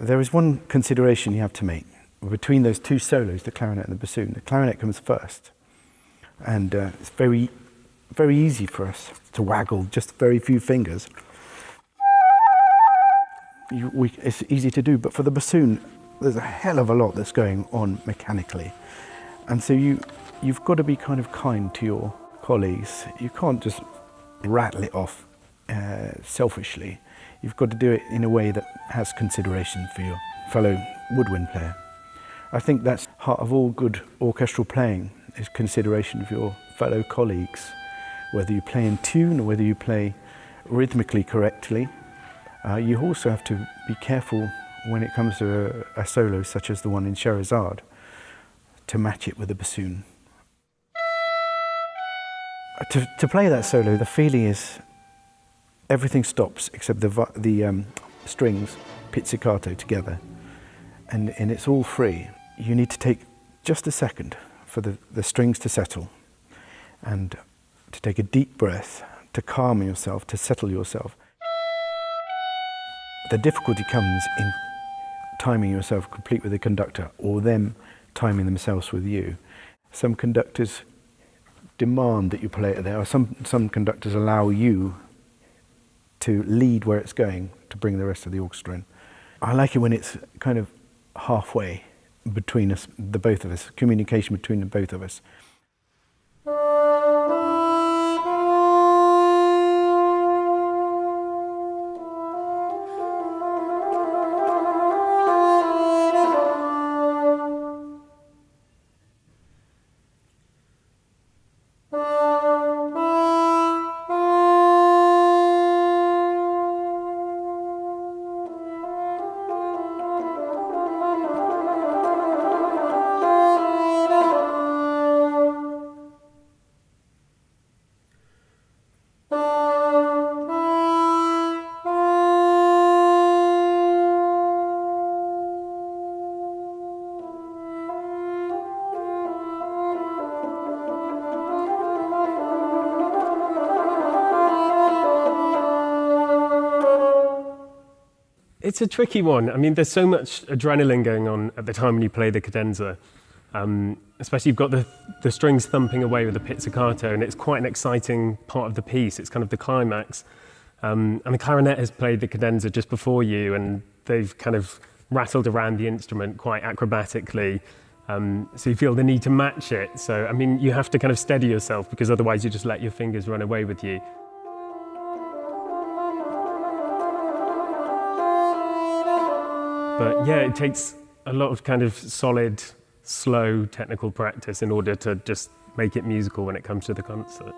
There is one consideration you have to make between those two solos, the clarinet and the bassoon. The clarinet comes first, and it's very, very easy for us to waggle just very few fingers. It's easy to do, but for the bassoon, there's a hell of a lot that's going on mechanically. And so you've got to be kind of kind to your colleagues. You can't just rattle it off selfishly. You've got to do it in a way that has consideration for your fellow woodwind player. I think that's heart of all good orchestral playing, is consideration of your fellow colleagues, whether you play in tune or whether you play rhythmically correctly. You also have to be careful when it comes to a solo such as the one in Scheherazade, to match it with a bassoon. To play that solo, the feeling is everything stops except the strings pizzicato together, and it's all free. You need to take just a second for the strings to settle, and to take a deep breath, to calm yourself, to settle yourself. The difficulty comes in timing yourself complete with the conductor, or them timing themselves with you. Some conductors demand that you play it there, or some conductors allow you to lead where it's going to bring the rest of the orchestra in. I like it when it's kind of halfway between us, the both of us, communication between the both of us. It's a tricky one. I mean, there's so much adrenaline going on at the time when you play the cadenza. Especially you've got the strings thumping away with the pizzicato, and it's quite an exciting part of the piece. It's kind of the climax. And the clarinet has played the cadenza just before you, and they've kind of rattled around the instrument quite acrobatically. So you feel the need to match it. So, I mean, you have to kind of steady yourself, because otherwise you just let your fingers run away with you. But yeah, it takes a lot of kind of solid, slow technical practice in order to just make it musical when it comes to the concert.